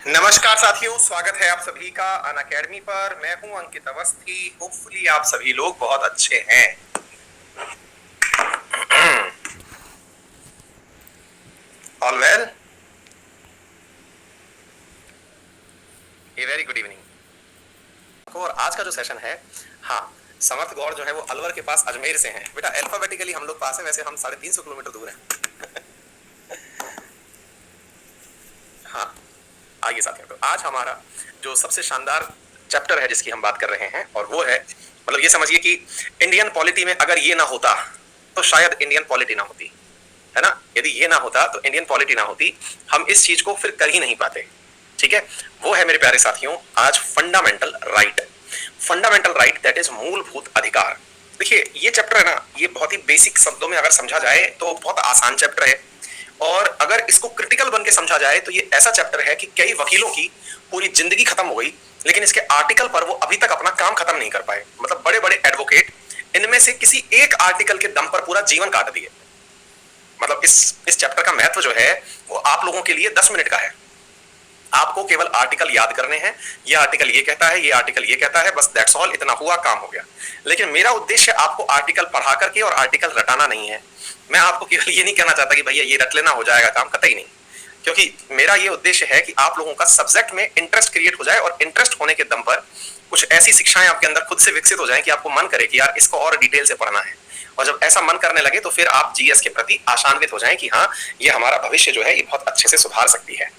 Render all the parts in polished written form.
नमस्कार साथियों, स्वागत है आप सभी का अनअकैडमी पर। मैं हूं अंकित अवस्थी। होपफुली आप सभी लोग बहुत अच्छे हैं। All well, a very good evening. और आज का जो सेशन है, हाँ, समर्थ गौड़ जो है वो अलवर के पास अजमेर से हैं। बेटा अल्फाबेटिकली हम लोग पास है, वैसे हम 350 किलोमीटर दूर हैं। हाँ, आइए साथियों, तो आज हमारा जो सबसे शानदार चैप्टर है जिसकी हम बात कर रहे हैं, और वो है, मतलब ये समझिए कि इंडियन पॉलिटी में अगर ये ना होता तो शायद इंडियन पॉलिटी ना होती, है ना। यदि ये ना होता तो इंडियन पॉलिटी ना होती, हम इस चीज को फिर कर ही नहीं पाते। ठीक है, वो है मेरे प्यारे साथियों आज fundamental right. Fundamental right that is मूलभूत अधिकार। देखिए ये चैप्टर है ना, ये बहुत ही बेसिक शब्दों में अगर समझा जाए तो बहुत आसान चैप्टर है, और अगर इसको क्रिटिकल बन के समझा जाए तो ये ऐसा चैप्टर है कि कई वकीलों की पूरी जिंदगी खत्म हो गई, लेकिन इसके आर्टिकल पर वो अभी तक अपना काम खत्म नहीं कर पाए। मतलब बड़े बड़े एडवोकेट इनमें से किसी एक आर्टिकल के दम पर पूरा जीवन काट दिए। मतलब इस चैप्टर का महत्व जो है वो आप लोगों के लिए 10 मिनट का है। आपको केवल आर्टिकल याद करने हैं, ये आर्टिकल ये कहता है, ये आर्टिकल ये कहता है, बस दैट्स ऑल, इतना हुआ, काम हो गया। लेकिन मेरा उद्देश्य आपको आर्टिकल पढ़ा करके और आर्टिकल रटाना नहीं है। मैं आपको केवल ये नहीं कहना चाहता कि भैया ये रट लेना हो जाएगा काम, कतई नहीं। क्योंकि मेरा ये उद्देश्य है कि आप लोगों का सब्जेक्ट में इंटरेस्ट क्रिएट हो जाए, और इंटरेस्ट होने के दम पर कुछ ऐसी शिक्षाएं आपके अंदर खुद से विकसित हो जाएं कि आपको मन करे कि यार इसको और डिटेल से पढ़ना है। और जब ऐसा मन करने लगे तो फिर आप जीएस के प्रति आशान्वित हो जाएं कि हाँ, ये हमारा भविष्य जो है ये बहुत अच्छे से सुधार सकती है।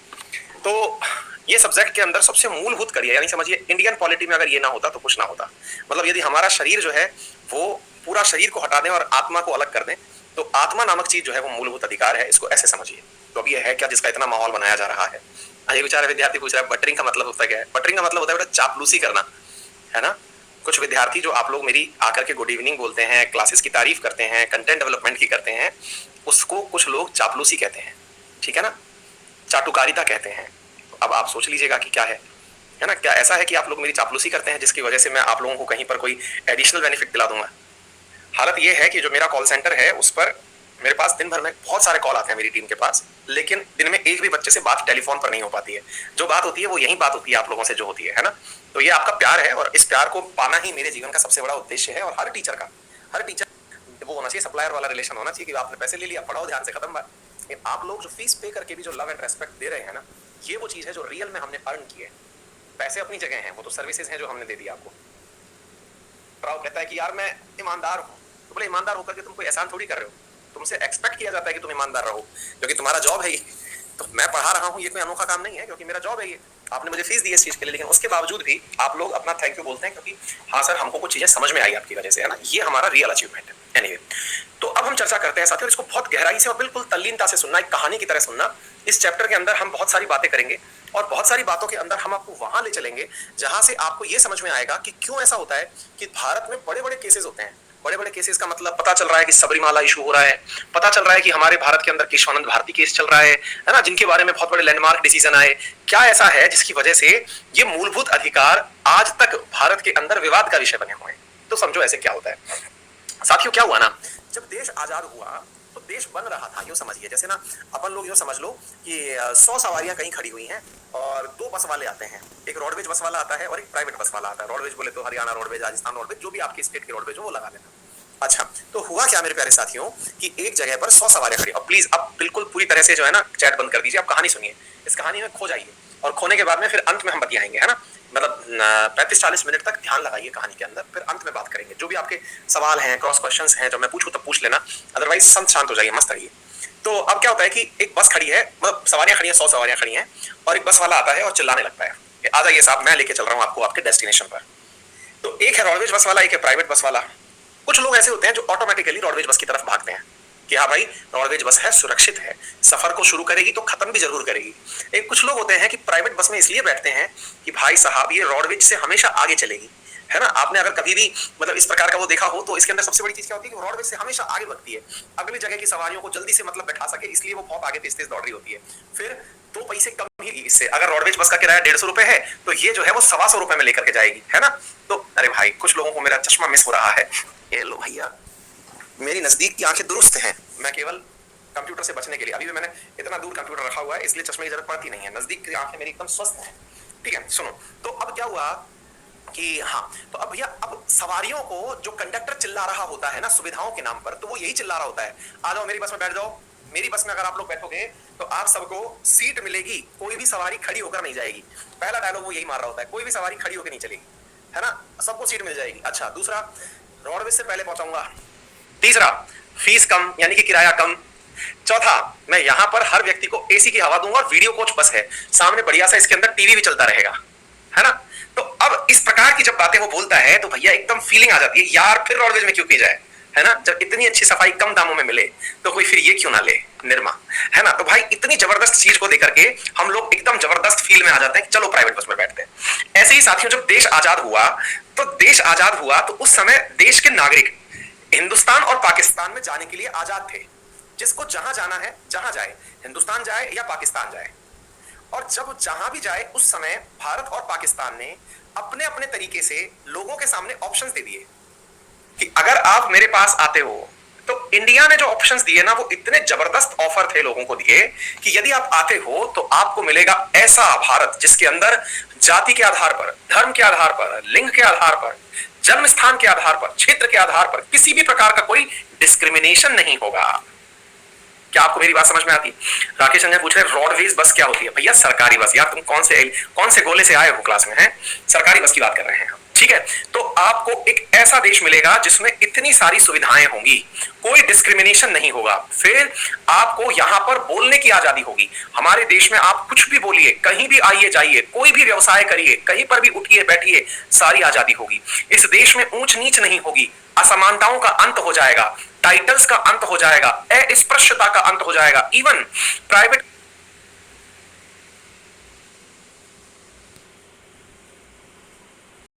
तो ये सब्जेक्ट के अंदर सबसे मूलभूत कड़ी है, यानी समझिए इंडियन पॉलिटी में अगर ये ना होता तो कुछ ना होता। मतलब यदि हमारा शरीर जो है वो पूरा शरीर को हटा दें और आत्मा को अलग कर दें, तो आत्मा नामक चीज जो है वो मूलभूत अधिकार है, इसको ऐसे समझिए। तो अब ये है क्या जिसका इतना माहौल बनाया जा रहा है। ये बेचारे विद्यार्थी पूछ रहा है बटरिंग का मतलब होता क्या है। बटरिंग का मतलब होता है बेटा चापलूसी करना, है ना। कुछ विद्यार्थी जो आप लोग मेरी आकर के गुड इवनिंग बोलते हैं, क्लासेस की तारीफ करते हैं, कंटेंट डेवलपमेंट की करते हैं, उसको कुछ लोग चापलूसी कहते हैं, ठीक है ना, चाटुकारिता कहते हैं। तो अब आप सोच लीजिएगा कि क्या है ना। क्या ऐसा है कि आप लोग मेरी चापलूसी करते हैं जिसकी वजह से मैं आप लोगों को कहीं पर कोई एडिशनल बेनिफिट दिला दूंगा। हालत ये है कि जो मेरा कॉल सेंटर है उस पर मेरे पास दिन भर में बहुत सारे कॉल आते हैं मेरी टीम के पास, लेकिन दिन में एक भी बच्चे से बात टेलीफोन पर नहीं हो पाती है। जो बात होती है वो यही बात होती है आप लोगों से जो होती है ना। तो ये आपका प्यार है, और इस प्यार को पाना ही मेरे जीवन का सबसे बड़ा उद्देश्य है। और हर टीचर वो होना चाहिए, सप्लायर वाला रिलेशन होना चाहिए कि आपने पैसे ले लिया, पढ़ाओ ध्यान से, खत्म बात। लेकिन आप लोग जो फीस पे करके भी जो लव एंड रेस्पेक्ट दे रहे हैं ना, ये वो चीज है जो रियल में हमने अर्न की है। पैसे अपनी जगह हैं, वो तो सर्विसेज हैं जो हमने दे दी आपको। राव कहता है कि यार मैं ईमानदार हूँ, तो बोले ईमानदार होकर के तुम कोई एहसान थोड़ी कर रहे हो, तुमसे एक्सपेक्ट किया जाता है कि तुम ईमानदार रहो, क्योंकि तुम्हारा जॉब है ये। तो मैं पढ़ा रहा हूँ, ये कोई अनोखा काम नहीं है, क्योंकि मेरा जॉब है ये। आपने मुझे फीस दी है इस चीज के लिए, लेकिन उसके बावजूद भी आप लोग अपना थैंक यू बोलते हैं, क्योंकि हाँ सर हमको कुछ चीजें समझ में आई आपकी वजह से, है ना। ये हमारा रियल अचीवमेंट है। एनीवे, तो अब हम चर्चा करते हैं साथियों, इसको बहुत गहराई से और बिल्कुल तल्लीनता से सुनना, एक कहानी की तरह सुनना। इस चैप्टर के अंदर हम बहुत सारी बातें करेंगे, और बहुत सारी बातों के अंदर हम आपको वहां ले चलेंगे जहां से आपको यह समझ में आएगा कि क्यों ऐसा होता है कि भारत में बड़े बड़े केसेस होते हैं। बड़े बड़े केसेस का मतलब पता चल रहा है कि सबरीमाला इशू हो रहा है, पता चल रहा है कि हमारे भारत के अंदर केशवानंद भारती केस चल रहा है ना, जिनके बारे में बहुत बड़े लैंडमार्क डिसीजन आए। क्या ऐसा है जिसकी वजह से ये मूलभूत अधिकार आज तक भारत के अंदर विवाद का विषय बने हुए हैं। तो समझो ऐसे क्या होता है साथियों। क्या हुआ ना, जब देश आजाद हुआ तो देश बन रहा था, यूं समझिए जैसे ना अपन लोग यूं समझ लो कि 100 सवारियां कहीं खड़ी हुई हैं, और 2 बस वाले आते हैं, एक रोडवेज बस वाला आता है और एक प्राइवेट बस वाला आता है। रोडवेज बोले तो हरियाणा रोडवेज, राजस्थान रोडवेज, जो भी आपके स्टेट के रोडवेज हो वो लगा लेना। अच्छा, तो हुआ क्या मेरे प्यारे साथियों कि एक जगह पर 100 सवारियां खड़ी। अब प्लीज अब बिल्कुल पूरी तरह से जो है ना चैट बंद कर दीजिए, आप कहानी सुनिए, इस कहानी में खो जाइए, और खोने के बाद में फिर अंत में हम बतियाएंगे, है ना। मतलब 35-40 मिनट तक ध्यान लगाइए कहानी के अंदर, फिर अंत में बात करेंगे। जो भी आपके सवाल हैं, क्रॉस क्वेश्चंस हैं, जो मैं पूछूं तब पूछ लेना, अदरवाइज शांत हो जाइए, मस्त रहिए। तो अब क्या होता है कि एक बस खड़ी है, मतलब सवारियां खड़ी हैं, 100 सवारियां खड़ी हैं, और एक बस वाला आता है और चिल्लाने लगता है कि आ जाइए साहब, मैं लेके चल रहा हूँ आपको आपके डेस्टिनेशन पर। तो एक है रोडवेज बस वाला, एक है प्राइवेट बस वाला। कुछ लोग ऐसे होते हैं जो ऑटोमेटिकली रोडवेज बस की तरफ भागते हैं कि हाँ भाई रोडवेज बस है, सुरक्षित है, सफर को शुरू करेगी तो खत्म भी जरूर करेगी। एक कुछ लोग होते हैं कि प्राइवेट बस में इसलिए बैठते हैं कि भाई साहब ये रोडवेज से हमेशा आगे चलेगी, है ना। आपने अगर कभी भी मतलब इस प्रकार का वो देखा हो, तो इसके अंदर सबसे बड़ी चीज क्या होती है कि रोडवेज से हमेशा आगे बढ़ती है, अगली जगह की सवारियों को जल्दी से मतलब बैठा सके, इसलिए वो बहुत आगे तेज दौड़ रही होती है। फिर 2 पैसे कम ही इससे, अगर रोडवेज बस का किराया 150 रुपए है तो ये जो है वो 125 रुपए में लेकर के जाएगी, है ना। तो अरे भाई कुछ लोगों को मेरा चश्मा मिस हो रहा है, ये लो भैया, मेरी नजदीक की आंखें दुरुस्त हैं, मैं केवल कंप्यूटर से बचने के लिए। अभी भी मैंने इतना दूर कंप्यूटर रखा हुआ है, इसलिए चश्मे की जरूरत पड़ती नहीं है, नजदीक की आंखें मेरी एकदम स्वस्थ हैं। ठीक है, सुनो। तो अब क्या हुआ कि हाँ, तो अब भैया, अब सवारियों को जो कंडक्टर चिल्ला रहा होता है ना सुविधाओं के नाम पर, तो वो यही चिल्ला रहा होता है, आ जाओ मेरी बस में बैठ जाओ। मेरी बस में अगर आप लोग बैठोगे तो आप सबको सीट मिलेगी, कोई भी सवारी खड़ी होकर नहीं जाएगी। पहला डायलॉग वो यही मार रहा होता है, कोई भी सवारी खड़ी होकर नहीं चलेगी, है ना, सबको सीट मिल जाएगी। अच्छा, दूसरा, रोडवेज से पहले पहुंचाऊंगा। तीसरा, फीस कम, यानी कि किराया कम। चौथा, मैं यहां पर हर व्यक्ति को एसी की हवा दूंगा और वीडियो कोच बस है, सामने बढ़िया सा इसके अंदर टीवी भी चलता रहेगा, है ना। तो अब इस प्रकार की जब बातें वो बोलता है तो भैया एकदम फीलिंग आ जाती है, यार फिर रोडवेज में क्यों किया जाए, है ना, जब इतनी अच्छी सफाई कम दामों में मिले तो कोई फिर ये क्यों ना ले, निर्मा, है ना। तो भाई इतनी जबरदस्त चीज को देकर के हम लोग एकदम जबरदस्त फील में आ जाते हैं कि चलो प्राइवेट बस में बैठते हैं। ऐसे ही साथियों, जब देश आजाद हुआ तो उस समय देश के नागरिक हिंदुस्तान और पाकिस्तान में जाने के लिए आजाद थे। जिसको जहां जाना है जहां जाए, हिंदुस्तान जाए या पाकिस्तान जाए। और जब जहां भी जाए उस समय भारत और पाकिस्तान ने अपने अपने तरीके से लोगों के सामने ऑप्शंस दे दिए कि अगर आप मेरे पास आते हो, तो इंडिया ने जो ऑप्शंस दिए ना, वो इतने जबरदस्त ऑफर थे लोगों को दिए कि यदि आप आते हो तो आपको मिलेगा ऐसा भारत जिसके अंदर जाति के आधार पर, धर्म के आधार पर, लिंग के आधार पर, जन्म स्थान के आधार पर, क्षेत्र के आधार पर किसी भी प्रकार का कोई डिस्क्रिमिनेशन नहीं होगा। क्या आपको मेरी बात समझ में आती है? राकेश संजय पूछ रहे रोडवेज बस क्या होती है? भैया सरकारी बस। यार तुम कौन से गोले से आए हो क्लास में, हैं? सरकारी बस की बात कर रहे हैं हम, ठीक है। तो आपको एक ऐसा देश मिलेगा जिसमें इतनी सारी सुविधाएं होंगी, कोई डिस्क्रिमिनेशन नहीं होगा। फिर आपको यहां पर बोलने की आजादी होगी। हमारे देश में आप कुछ भी बोलिए, कहीं भी आइए जाइए, कोई भी व्यवसाय करिए, कहीं पर भी उठिए बैठिए, सारी आजादी होगी। इस देश में ऊंच नीच नहीं होगी, असमानताओं का अंत हो जाएगा, टाइटल्स का अंत हो जाएगा, अस्पृश्यता का अंत हो जाएगा। इवन प्राइवेट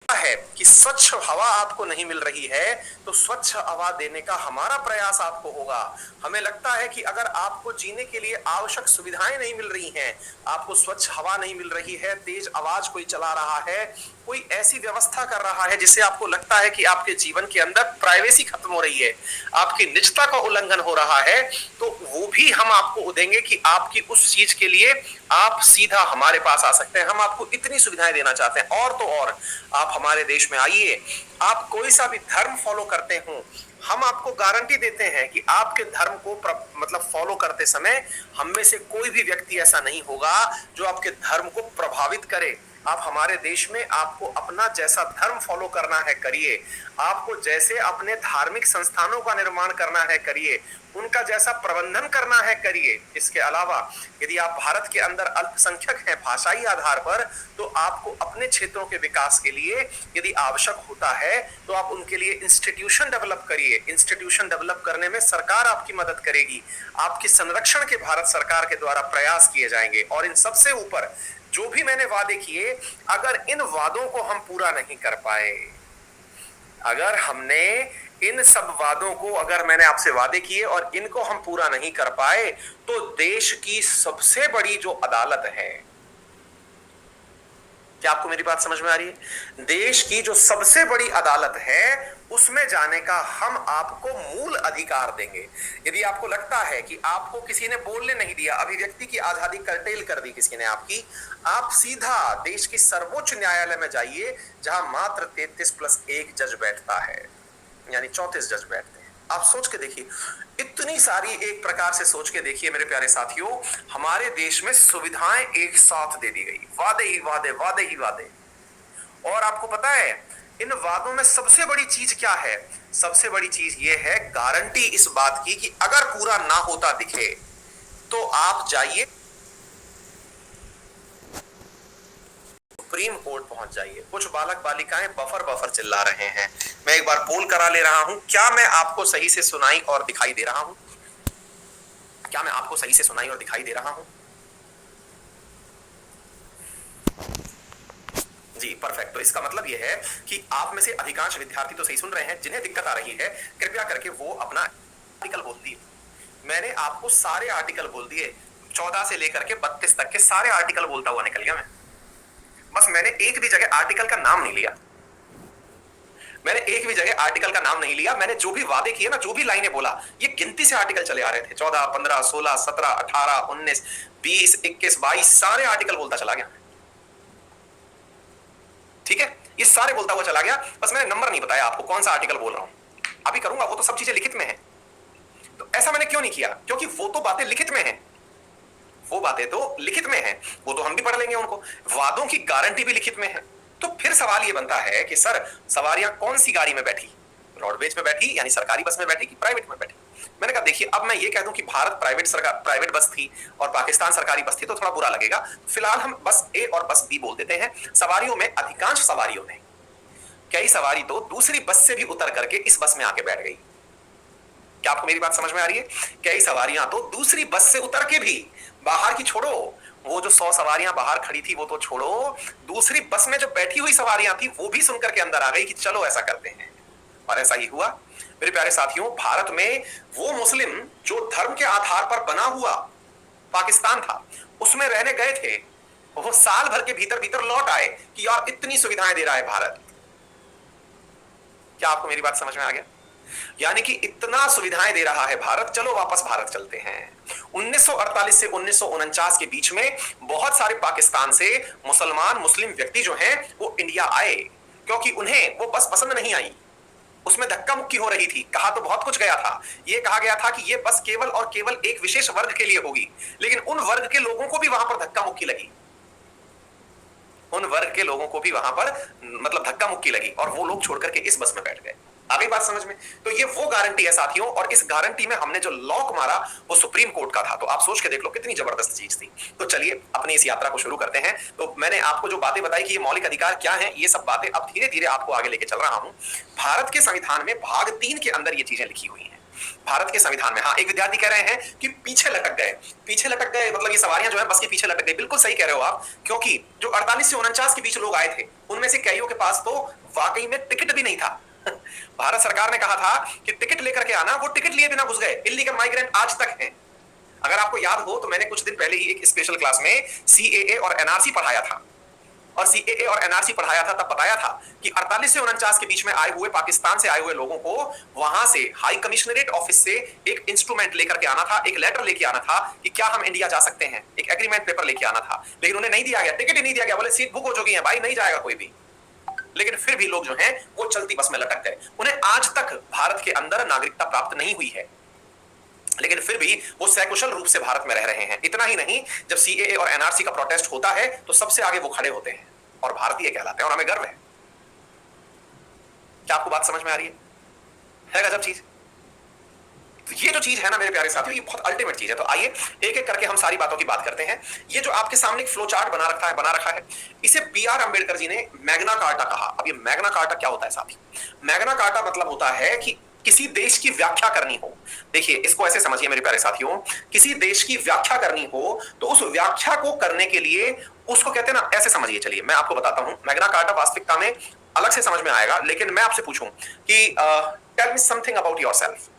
है कि स्वच्छ हवा आपको नहीं मिल रही है, तो स्वच्छ हवा देने का हमारा प्रयास आपको होगा। हमें लगता है कि अगर आपको जीने के लिए आवश्यक सुविधाएं नहीं मिल रही हैं, आपको स्वच्छ हवा नहीं मिल रही है, तेज आवाज कोई चला रहा है, कोई ऐसी व्यवस्था कर रहा है जिससे आपको लगता है कि आपके जीवन के अंदर प्राइवेसी खत्म हो रही है, आपकी निजता का उल्लंघन हो रहा है, तो वो भी हम आपको देंगे कि आपकी उस चीज के लिए आप सीधा हमारे पास आ सकते हैं। हम आपको इतनी सुविधाएं देना चाहते हैं। और तो और, आप हमारे देश में आइए, आप कोई सा भी धर्म फॉलो करते हो, हम आपको गारंटी देते हैं कि आपके धर्म को मतलब फॉलो करते समय हम में से कोई भी व्यक्ति ऐसा नहीं होगा जो आपके धर्म को प्रभावित करे। आप हमारे देश में आपको अपना जैसा धर्म फॉलो करना है करिए, आपको जैसे अपने धार्मिक संस्थानों का निर्माण करना है करिए, उनका जैसा प्रबंधन करना है करिए। इसके अलावा यदि आप भारत के अंदर अल्पसंख्यक हैं भाषाई आधार पर, तो आपको अपने क्षेत्रों के विकास के लिए यदि आवश्यक होता है तो आप उनके लिए इंस्टीट्यूशन डेवलप करिए। इंस्टीट्यूशन डेवलप करने में सरकार आपकी मदद करेगी, आपकी संरक्षण के भारत सरकार के द्वारा प्रयास किए जाएंगे। और इन सबसे ऊपर जो भी मैंने वादे किए, अगर इन वादों को हम पूरा नहीं कर पाए, अगर हमने इन सब वादों को, अगर मैंने आपसे वादे किए और इनको हम पूरा नहीं कर पाए, तो देश की सबसे बड़ी जो अदालत है, क्या आपको मेरी बात समझ में आ रही है? देश की जो सबसे बड़ी अदालत है उसमें जाने का हम आपको मूल अधिकार देंगे। यदि आपको लगता है कि आपको किसी ने बोलने नहीं दिया, अभिव्यक्ति की आजादी कर्टेल कर दी किसी ने आपकी, आप सीधा देश की सर्वोच्च न्यायालय में जाइए, जहां मात्र 33+1 जज बैठता है, यानी 34 जज बैठते हैं। आप सोच के देखिए, इतनी सारी, एक प्रकार से सोच के देखिए मेरे प्यारे साथियों, हमारे देश में सुविधाएं एक साथ दे दी गई, वादे ही वादे, वादे ही वादे। और आपको पता है इन वादों में सबसे बड़ी चीज क्या है? सबसे बड़ी चीज ये है गारंटी इस बात की कि अगर पूरा ना होता दिखे तो आप जाइए सुप्रीम कोर्ट पहुंच जाइए। कुछ बालक बालिकाएं बफर चिल्ला रहे हैं, मैं एक बार पोल करा ले रहा हूं, क्या मैं आपको सही से सुनाई और दिखाई दे रहा हूं? क्या मैं आपको सही से सुनाई और दिखाई दे रहा हूं? जी परफेक्ट। तो इसका मतलब यह है कि आप में से अधिकांश विद्यार्थी तो सही सुन रहे हैं, जिन्हें दिक्कत आ रही है कृपया करके वो अपना आर्टिकल बोल दिए। मैंने आपको सारे आर्टिकल बोल दिए, 14 से लेकर के 32 तक के सारे आर्टिकल बोलता हुआ निकल गया मैं। बस मैंने एक भी जगह आर्टिकल का नाम नहीं लिया। मैंने एक भी जगह आर्टिकल का नाम नहीं लिया। मैंने जो भी वादे किए ना, जो भी लाइनें बोला, ये गिनती से आर्टिकल चले आ रहे थे। 14, 15, 16, 17, 18, 19, 20, 21, 22 सारे आर्टिकल बोलता चला गया। ठीक है, ये सारे बोलता हुआ चला गया। बस मैंने नंबर नहीं बताया आपको कौन सा आर्टिकल बोल रहा हूं। अभी करूंगा, वो तो सब चीजें लिखित में है। तो ऐसा मैंने क्यों नहीं किया? क्योंकि वो तो बातें लिखित में है, वो बातें तो लिखित में है, वो तो हम भी पढ़ लेंगे उनको। वादों की गारंटी भी लिखित में है। तो फिर सवाल ये बनता है कि सर, सवारियां कौन सी गाड़ी में बैठी? रोडवेज में बैठी, यानी सरकारी बस में बैठी कि प्राइवेट में बैठी? मैंने कहा देखिए, अब मैं ये कह दूं कि भारत प्राइवेट बस थी और पाकिस्तान सरकारी बस थी तो थोड़ा बुरा लगेगा। फिलहाल हम बस ए और बस बी बोल देते हैं। सवारियों में अधिकांश सवारियों ने, कई सवारी तो दूसरी बस से भी उतर करके इस बस में आके बैठ गई। क्या आपको मेरी बात समझ में आ रही है? कई सवारियां तो दूसरी बस से उतर के भी, बाहर की छोड़ो, वो जो 100 सवारियां बाहर खड़ी थी वो तो छोड़ो, दूसरी बस में जो बैठी हुई सवारियां थी वो भी सुनकर के अंदर आ गई कि चलो ऐसा करते हैं। और ऐसा ही हुआ मेरे प्यारे साथियों। भारत में वो मुस्लिम जो धर्म के आधार पर बना हुआ पाकिस्तान था, उसमें रहने गए थे, वो साल भर के भीतर भीतर लौट आए कि यार इतनी सुविधाएं दे रहा है भारत। क्या आपको मेरी बात समझ में आ गया? यानी कि इतना सुविधाएं दे रहा है भारत, चलो वापस भारत चलते हैं। 1948 से 1949 के बीच में बहुत सारे पाकिस्तान से मुस्लिम व्यक्ति जो हैं वो इंडिया आए, क्योंकि उन्हें वो बस पसंद नहीं आई। उसमें धक्का मुक्की हो रही थी। कहा तो बहुत कुछ गया था। यह कहा गया था कि यह बस केवल और केवल एक विशेष वर्ग के लिए होगी, लेकिन उन वर्ग के लोगों को भी वहां पर धक्का मुक्की लगी। उन वर्ग के लोगों को भी वहां पर मतलब धक्का मुक्की लगी और वो लोग छोड़ करके इस बस में बैठ गए। आ गई बात समझ में? तो ये वो गारंटी है साथियों, और इस गारंटी में हमने जो लॉक मारा वो सुप्रीम कोर्ट का था। तो आप सोच के देख लो कितनी जबरदस्त चीज थी। तो चलिए अपनी इस यात्रा को शुरू करते हैं। तो मैंने आपको जो बातें बताई कि ये मौलिक अधिकार क्या है, ये सब बातें अब धीरे धीरे आपको आगे लेके चल रहा हूं। भारत के संविधान में भाग 3 के अंदर ये चीजें लिखी हुई हैं। भारत के संविधान में, हाँ, एक विद्यार्थी कह रहे हैं कि पीछे लटक गए। पीछे लटक गए मतलब ये सवारियां जो है बस के पीछे लटक गई। बिल्कुल सही कह रहे हो आप, क्योंकि जो 48 से 49 के बीच लोग आए थे उनमें से कईयों के पास तो वाकई में टिकट भी नहीं था। भारत सरकार ने कहा था कि टिकट लेकर के आना, वो टिकट लिए बिना घुस गए। इल्लीगल माइग्रेंट आज तक हैं। अगर आपको याद हो तो मैंने कुछ दिन पहले ही एक स्पेशल क्लास में सीएए और एनआरसी पढ़ाया था, और सीएए और एनआरसी पढ़ाया था तब बताया था कि 48 से 49 के बीच में आए हुए पाकिस्तान से आए हुए लोगों को वहां से हाई कमिश्नरेट ऑफिस से एक इंस्ट्रूमेंट लेकर के आना था, एक लेटर लेके आना था कि क्या हम इंडिया जा सकते हैं, एक एग्रीमेंट पेपर लेके आना था। लेकिन उन्हें नहीं दिया गया, टिकट ही नहीं दिया गया। बोले सीट बुक हो चुकी है भाई, नहीं जाएगा कोई भी। लेकिन फिर भी लोग जो हैं वो चलती बस में लटक गए। उन्हें आज तक भारत के अंदर नागरिकता प्राप्त नहीं हुई है, लेकिन फिर भी वो सकुशल रूप से भारत में रह रहे हैं। इतना ही नहीं, जब सीएए और एनआरसी का प्रोटेस्ट होता है तो सबसे आगे वो खड़े होते हैं और भारतीय कहलाते हैं, और हमें गर्व है। क्या आपको बात समझ में आ रही है गजब चीज? तो ये जो चीज है ना मेरे प्यारे साथियों, ये बहुत अल्टीमेट चीज है। तो आइए एक एक करके हम सारी बातों की बात करते हैं। ये जो आपके सामने एक फ्लो चार्ट बना रखा है, इसे बीआर अंबेडकर जी ने मैग्ना कार्टा कहा। अब ये मैग्ना कार्टा क्या होता है साथी? मैग्ना कार्टा मतलब होता है कि किसी देश की व्याख्या करनी हो। देखिए इसको ऐसे समझिए मेरे प्यारे साथियों, किसी देश की व्याख्या करनी हो तो उस व्याख्या को करने के लिए उसको कहते हैं ना, ऐसे समझिए। चलिए मैं आपको बताता हूं। मैग्ना कार्टा वास्तविकता में अलग से समझ में आएगा, लेकिन मैं आपसे पूछूं कि tell me something about yourself.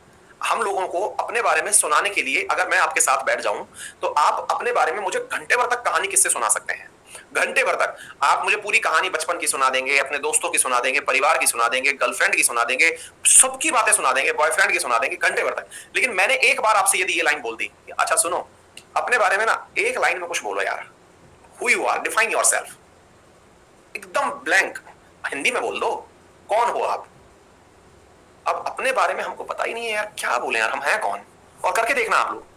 हम लोगों को अपने बारे में सुनाने के लिए अगर मैं आपके साथ बैठ जाऊं तो आप अपने बारे में मुझे घंटे भर तक कहानी किससे सुना सकते हैं? घंटे भर तक आप मुझे पूरी कहानी बचपन की सुना देंगे, अपने दोस्तों की सुना देंगे, परिवार की सुना देंगे, गर्लफ्रेंड की सुना देंगे, सबकी बातें सुना देंगे, बॉयफ्रेंड की सुना देंगे, घंटे भर तक। लेकिन मैंने एक बार आपसे यदि ये लाइन बोल दी, अच्छा सुनो, अपने बारे में ना एक लाइन में कुछ बोलो यार, who you are, define yourself, एकदम ब्लैंक हिंदी में बोल दो, कौन हो आप? अब अपने बारे में हमको पता ही नहीं है यार, क्या बोले यार, हम हैं कौन? और करके देखना आप लोग।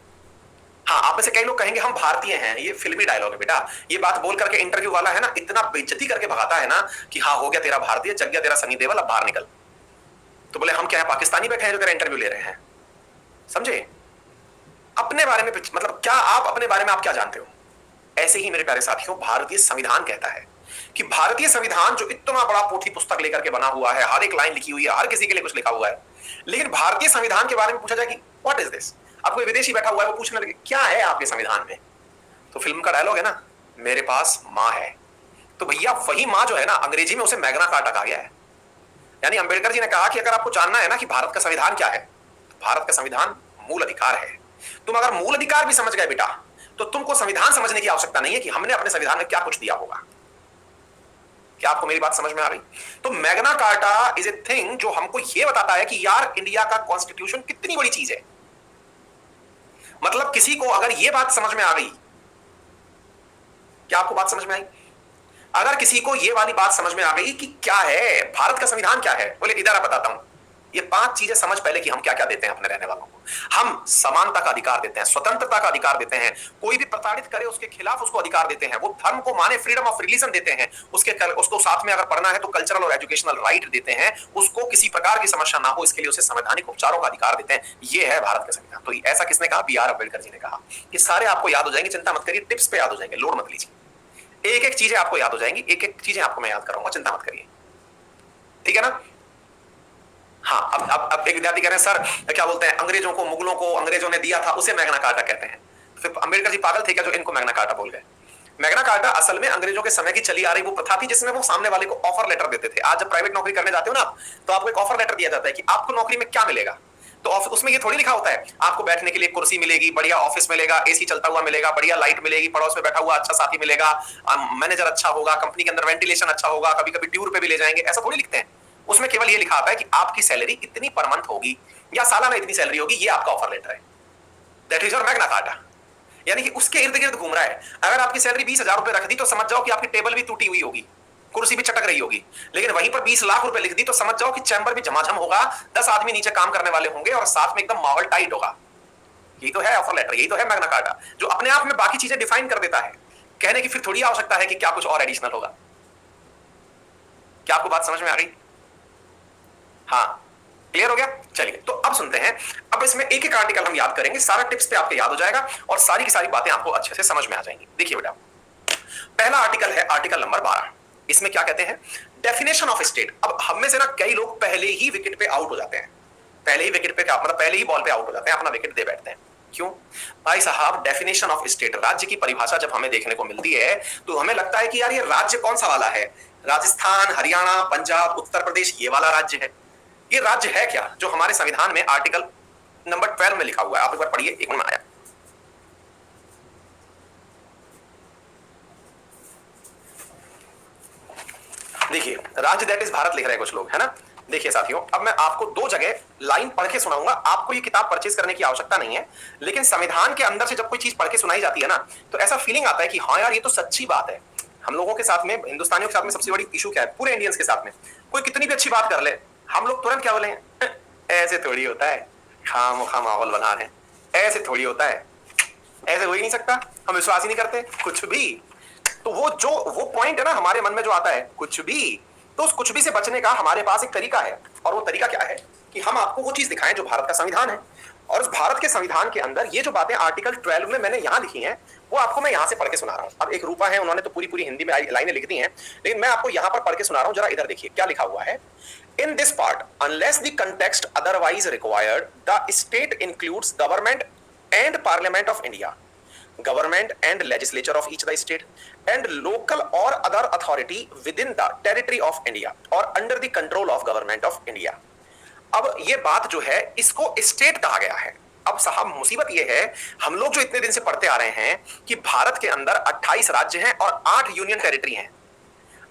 हाँ, आप में से कई लोग कहेंगे हम भारतीय हैं, ये फिल्मी डायलॉग है बेटा। ये बात बोल करके इंटरव्यू वाला है ना इतना बेइज्जती करके भगाता है ना कि हाँ हो गया तेरा भारतीय, जग गया तेरा सनी देओल, अब बाहर निकल। तो बोले हम क्या है, पाकिस्तानी बैठे हैं जो तेरा इंटरव्यू ले रहे हैं? समझे? अपने बारे में मतलब क्या आप अपने बारे में आप क्या जानते हो? ऐसे ही मेरे प्यारे साथियों, भारतीय संविधान कहता है कि भारतीय संविधान जो इतना बड़ा पोथी पुस्तक लेकर के बना हुआ है, हर एक लाइन लिखी हुई है, हर किसी के लिए कुछ लिखा हुआ है, लेकिन भारतीय संविधान के बारे में पूछा जाए कि व्हाट इज दिस, अब कोई विदेशी बैठा हुआ है वो पूछने लगे क्या है आपके संविधान में, तो फिल्म का डायलॉग है ना, मेरे पास माँ है। तो भैया वही माँ जो है ना, अंग्रेजी में उसे मैग्ना कार्टा कहा गया है। यानी अंबेडकर जी ने कहा कि अगर आपको जानना है ना कि भारत का संविधान क्या है, तो भारत का संविधान मूल अधिकार है। तुम अगर मूल अधिकार भी समझ गए बेटा, तो तुमको संविधान समझने की आवश्यकता नहीं है कि हमने अपने संविधान में क्या कुछ दिया होगा। क्या आपको मेरी बात समझ में आ गई? तो Magna carta is a thing जो हमको यह बताता है कि यार इंडिया का कॉन्स्टिट्यूशन कितनी बड़ी चीज है। मतलब किसी को अगर यह बात समझ में आ गई, क्या आपको बात समझ में आई? अगर किसी को यह वाली बात समझ में आ गई कि क्या है भारत का संविधान, क्या है, बोले इधर आ बताता हूं। ये 5 चीजें समझ पहले कि हम क्या क्या देते हैं अपने रहने वालों को। हम समानता का अधिकार देते हैं, स्वतंत्रता का अधिकार देते हैं, कोई भी प्रताड़ित करे उसके खिलाफ उसको अधिकार देते हैं, वो धर्म को माने फ्रीडम ऑफ रिलीजन देते हैं, उसको साथ में अगर पढ़ना है तो कल्चरल और एजुकेशनल राइट देते हैं, उसको किसी प्रकार की समस्या ना हो इसके लिए उसे संवैधानिक उपचारों का अधिकार देते हैं। ये है भारत का संविधान। तो ऐसा किसने कहा? बी आर अम्बेडकर जी ने कहा। ये सारे आपको याद हो जाएंगे, चिंता मत करिए, टिप्स पे याद हो जाएंगे, लोड मत लीजिए। एक एक चीजें आपको याद हो जाएंगी, एक एक चीजें आपको मैं याद कराऊंगा, चिंता मत करिए, ठीक है ना? हाँ, अब एक विद्यार्थी कह रहे हैं सर क्या बोलते हैं, अंग्रेजों को, मुगलों को अंग्रेजों ने दिया था उसे मैग्ना कार्टा कहते हैं। फिर अम्बेडकर जी पागल थे क्या जो इनको मैग्ना कार्टा बोल गए? मैग्ना कार्टा असल में अंग्रेजों के समय की चली आ रही वो प्रथा थी जिसमें वो सामने वाले को ऑफर लेटर देते थे। आज जब प्राइवेट नौकरी करने जाते हो ना तो आपको एक ऑफर लेटर दिया जाता है कि आपको नौकरी में क्या मिलेगा। तो उसमें ये थोड़ी लिखा होता है आपको बैठने के लिए कुर्सी मिलेगी, बढ़िया ऑफिस मिलेगा, एसी चलता हुआ मिलेगा, बढ़िया लाइट मिलेगी, पड़ोस में बैठा हुआ अच्छा साथी मिलेगा, मैनेजर अच्छा होगा, कंपनी के अंदर वेंटिलेशन अच्छा होगा, कभी कभी टूर पे भी ले जाएंगे, ऐसा थोड़ी लिखते हैं। उसमें केवल ये लिखा आता है कि आपकी सैलरी इतनी पर मंथ होगी या सालाना इतनी सैलरी होगी, ये आपका ऑफर लेटर है। That is your Magna carta. यानी कि उसके इर्द गिर्द घूम रहा है। अगर आपकी सैलरी 20,000 रुपए रख दी तो समझ जाओ कि आपकी टेबल भी टूटी हुई होगी, कुर्सी भी चटक रही होगी। लेकिन वहीं पर 20 लाख रुपए लिख दी तो समझ जाओ कि चैम्बर भी झमाझम होगा, 10 आदमी नीचे काम करने वाले होंगे और साथ में एकदम माहौल टाइट होगा। यही तो है ऑफर लेटर, यही तो है मैग्ना कार्टा, जो अपने आप में बाकी चीजें डिफाइन कर देता है। कहने की फिर थोड़ी आवश्यकता है कि क्या कुछ और एडिशनल होगा। क्या आपको बात समझ में आ गई? हाँ, क्लियर हो गया? चलिए तो अब सुनते हैं। अब इसमें एक एक आर्टिकल हम याद करेंगे, सारा टिप्स पे आपके याद हो जाएगा और सारी की सारी बातें आपको अच्छे से समझ में आ जाएंगी। देखिए बेटा, पहला आर्टिकल है आर्टिकल नंबर 12। इसमें क्या कहते हैं? Definition of state. अब हम में से ना कई लोग पहले ही विकेट पे आउट हो जाते हैं, पहले ही विकेट पे क्या मतलब पहले ही बॉल पे आउट हो जाते हैं, अपना विकेट दे बैठते हैं। क्यों भाई साहब? डेफिनेशन ऑफ स्टेट, राज्य की परिभाषा जब हमें देखने को मिलती है तो हमें लगता है कि यार ये राज्य कौन सा वाला है? राजस्थान, हरियाणा, पंजाब, उत्तर प्रदेश, ये वाला राज्य है। ये राज्य है क्या जो हमारे संविधान में आर्टिकल नंबर 12 में लिखा हुआ है? आप एक बार पढ़िए, एक मिनट आया। देखिए, राज्य दैट इज भारत लिख रहे हैं कुछ लोग, है ना? देखिए साथियों, अब मैं आपको 2 जगह लाइन पढ़ के सुनाऊंगा। आपको ये किताब परचेज करने की आवश्यकता नहीं है, लेकिन संविधान के अंदर से जब कोई चीज पढ़ के सुनाई जाती है ना तो ऐसा फीलिंग आता है कि हाँ यार ये तो सच्ची बात है। हम लोगों के साथ में, हिंदुस्तानियों के साथ में सबसे बड़ी इशू क्या है? पूरे इंडियंस के साथ में कोई कितनी भी अच्छी बात कर ले, हम लोग तुरंत क्या बोले? ऐसे थोड़ी होता है, खामोखा माहौल बना रहे हैं, ऐसे थोड़ी होता है, ऐसे हो ही नहीं सकता, हम विश्वास ही नहीं करते कुछ भी। तो वो पॉइंट है ना हमारे मन में जो आता है कुछ भी, तो उस कुछ भी से बचने का हमारे पास एक तरीका है। और वो तरीका क्या है कि हम आपको वो चीज दिखाएं जो भारत का संविधान है। और उस भारत के संविधान के अंदर ये जो बातें आर्टिकल 12 में मैंने यहां लिखी हैं वो आपको मैं यहां से पढ़ के सुना रहा हूं। अब एक रूपा है, उन्होंने तो पूरी पूरी हिंदी में लाइनें लिख दी हैं, लेकिन मैं आपको यहां पर पढ़ के सुना रहा हूं। जरा इधर देखिए क्या लिखा हुआ है। In this part unless the context otherwise required the state includes government and parliament of India, government and legislature of each the state and local or other authority within the territory of India or under the control of government of India। अब ये बात जो है इसको state कहा गया है। अब साहब मुसीबत ये है, हम लोग जो इतने दिन से पढ़ते आ रहे हैं कि भारत के अंदर 28 राज्य हैं और 8 यूनियन टेरिटरी हैं।